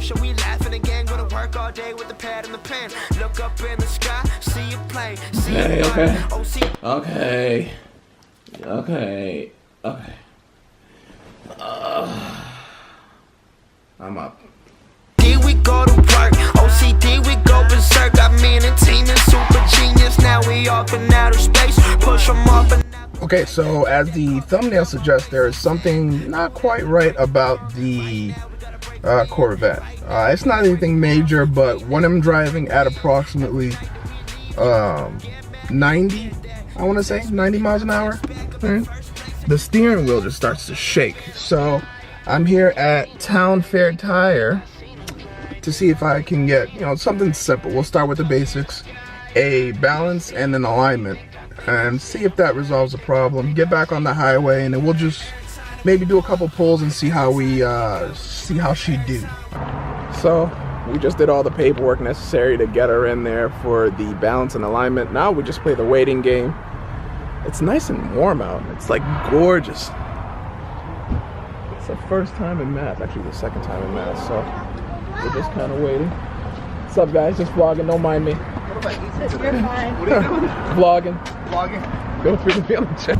Should we laughing again? Gonna work all day with the pad and the pen. Look up in the sky, see a plane, see a gun. Oh, see. Okay. I'm up. D we go to work, OCD we go berserk. Got me and the team is super genius. Now we off in outer space, push them off and Okay, so as the thumbnail suggests, there is something not quite right about the Corvette. It's not anything major, but when I'm driving at approximately 90, I want to say 90 miles an hour, right? The steering wheel just starts to shake. So I'm here at Town Fair Tire to see if I can get, you know, something simple. We'll start with the basics, a balance and an alignment, and see if that resolves the problem. Get back on the highway, and then we'll just maybe do a couple pulls and see how she do. So we just did all the paperwork necessary to get her in there for the balance and alignment. Now we just play the waiting game. It's nice and warm out. It's like gorgeous. It's the first time in Mass, actually the second time in Mass, so we're just kind of waiting. What's up, guys? Just vlogging, don't mind me. You're fine. What are you doing? Vlogging. Vlogging. Go through the feeling check.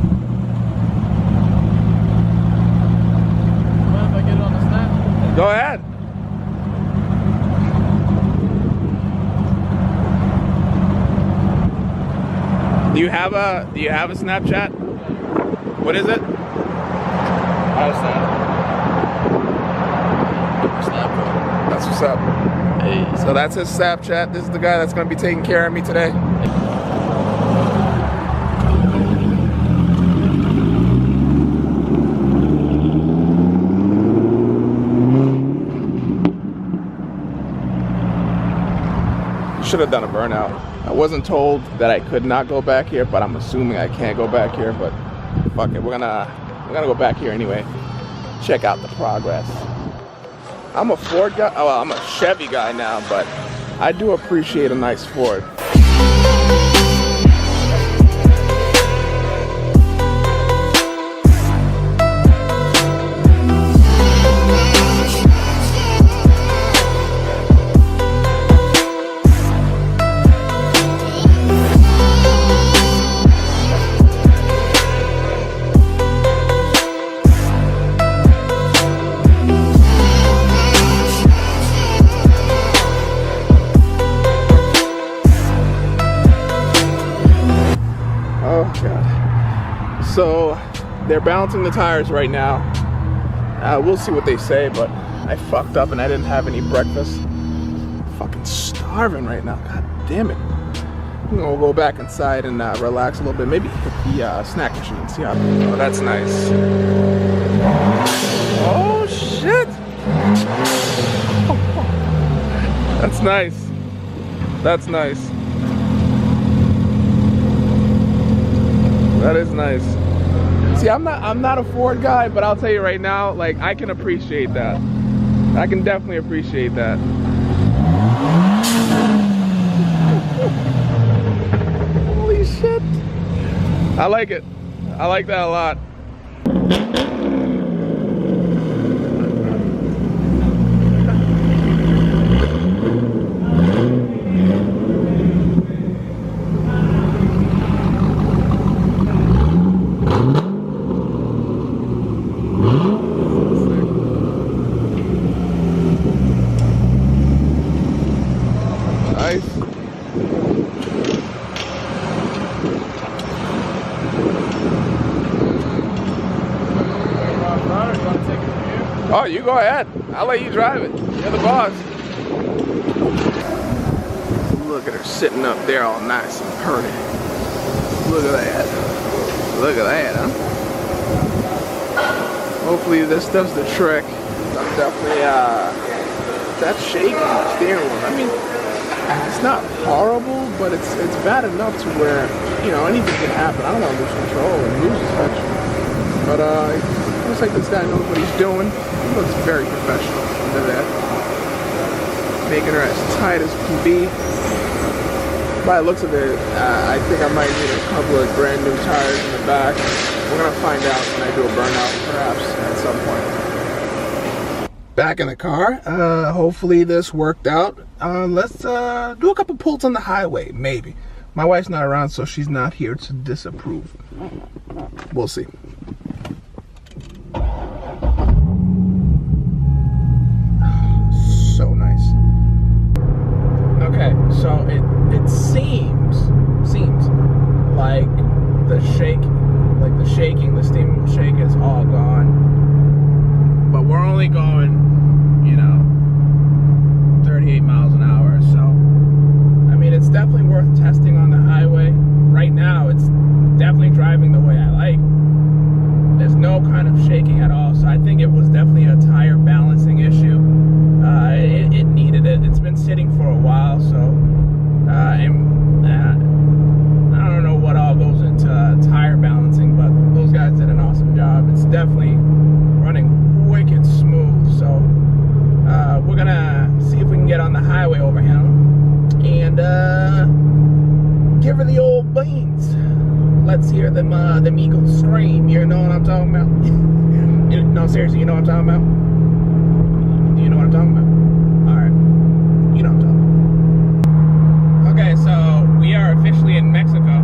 What if I get it on the snap? Go ahead. Do you have a Snapchat? What is it? That's what's up. Hey. So that's his Snapchat. This is the guy that's gonna be taking care of me today. Should have done a burnout. I wasn't told that I could not go back here, but I'm assuming I can't go back here, but fuck it, we're gonna go back here anyway. Check out the progress. I'm a Ford guy, oh, well, I'm a Chevy guy now, but I do appreciate a nice Ford. So they're balancing the tires right now. We'll see what they say, but I fucked up and I didn't have any breakfast. I'm fucking starving right now, god damn it. I'm gonna go back inside and relax a little bit. Maybe hit the snack machine and see how. Oh, that's nice. Oh shit! That's nice. That's nice. That is nice. See, I'm not a Ford guy, but I'll tell you right now, like, I can appreciate that. I can definitely appreciate that. Holy shit. I like it. I like that a lot. Oh, you go ahead. I'll let you drive it. You're the boss. Look at her sitting up there all nice and pretty. Look at that. Look at that, huh? Hopefully this does the trick. I'm definitely, that's shaking the steering wheel. I mean, it's not horrible, but it's bad enough to where, you know, anything can happen. I don't want to lose control and lose suspension. But, looks like this guy knows what he's doing. He looks very professional. Look at that. Making her as tight as can be. By the looks of it, I think I might need a couple of brand new tires in the back. We're gonna find out when I do a burnout, perhaps, at some point. Back in the car. Hopefully this worked out. Let's do a couple pulls on the highway, maybe. My wife's not around, so she's not here to disapprove. We'll see. So nice. Okay, so it seems like the shaking, the steering wheel shake is all gone. But we're only going, 38 miles an hour, so I mean, it's definitely worth testing on the highway. Right now, it's definitely driving the way I like. There's no kind of shaking at all, so I think it was definitely a tire balancing issue. It needed it. It's been sitting for a while, so I don't know what all goes into tire balancing, but those guys did an awesome job. It's definitely running wicked smooth, so we're gonna see if we can get on the highway over here and give her the old beans. Let's hear them eagles scream. You know what I'm talking about? No, seriously, you know what I'm talking about? Do you know what I'm talking about? Alright, you know what I'm talking about. Okay, so we are officially in Mexico,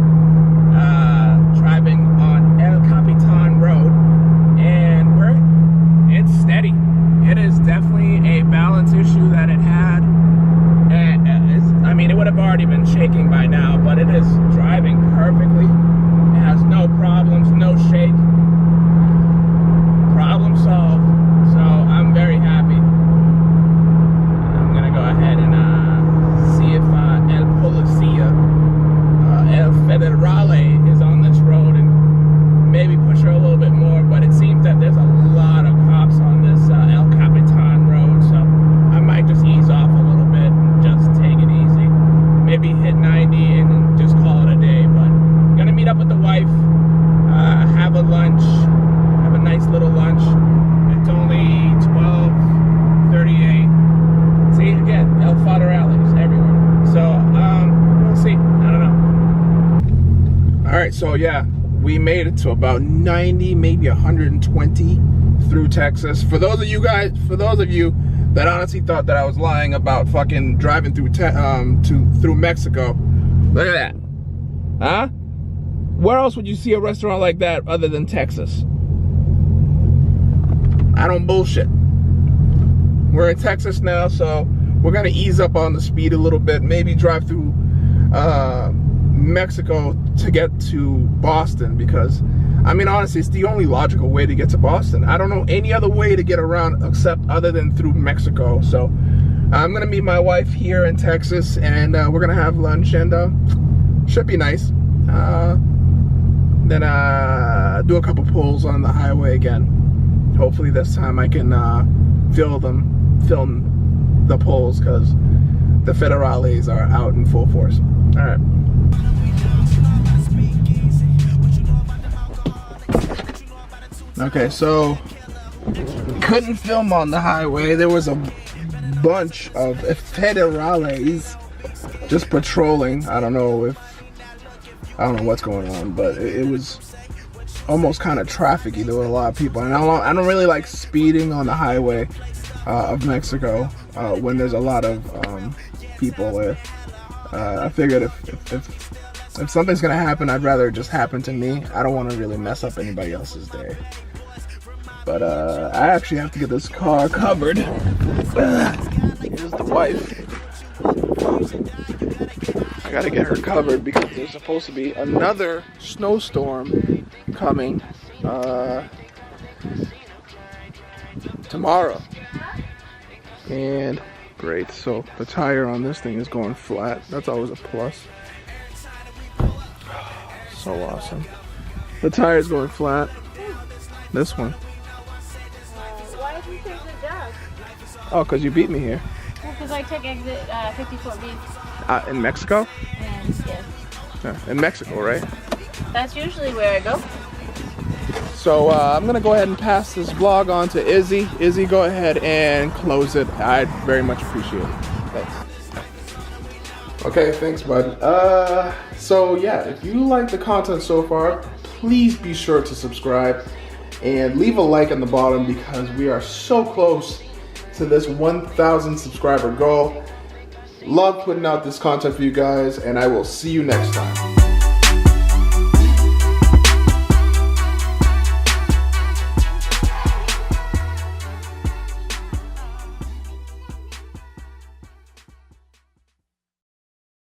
driving on El Capitan Road, and it's steady. It is definitely a balance issue that it had. I mean, it would have already been shaking by now, but it is driving perfectly. It has no problems, no shake. Problem solved. So I'm very happy. I'm gonna go ahead and see if El Policía, El Federale is on this road and maybe push her a little bit more. But it seems that there's a lot of cops on this El Capitan road, so I might just ease off a little bit and just take it easy. Maybe hit 90 and then just call it a day. But I'm gonna meet up with the wife, have a lunch, have a nice little lunch. It's only 12:38. See, again, El Federale is everywhere. So we'll see. I don't know. All right, so yeah, we made it to about 90, maybe 120 through Texas. For those of you that honestly thought that I was lying about fucking driving through through Mexico, look at that. Huh? Where else would you see a restaurant like that other than Texas? I don't bullshit. We're in Texas now, so we're gonna ease up on the speed a little bit. Maybe drive through Mexico to get to Boston, because I mean, honestly, it's the only logical way to get to Boston. I don't know any other way to get around except other than through Mexico. So I'm gonna meet my wife here in Texas, and we're gonna have lunch, and should be nice. Then do a couple pulls on the highway again. Hopefully this time I can film the pulls, because the Federales are out in full force. All right. Okay, so couldn't film on the highway. There was a bunch of Federales just patrolling. I don't know what's going on, but it was almost kind of trafficy. There were a lot of people, and I don't really like speeding on the highway of Mexico when there's a lot of people there. I figured if something's gonna happen, I'd rather it just happen to me. I don't want to really mess up anybody else's day. But I actually have to get this car covered. Here's the wife. I gotta get her covered because there's supposed to be another snowstorm coming tomorrow. And great, so the tire on this thing is going flat. That's always a plus. So awesome. The tire's going flat. This one. Why did you take the job? Oh, because you beat me here. Well, because I took exit 54B. In Mexico? And yes. Yeah, in Mexico, right? That's usually where I go. So I'm going to go ahead and pass this vlog on to Izzy. Izzy, go ahead and close it. I'd very much appreciate it. Thanks. Okay, thanks, bud. So yeah, if you like the content so far, please be sure to subscribe and leave a like on the bottom, because we are so close to this 1,000 subscriber goal. Love putting out this content for you guys, and I will see you next time.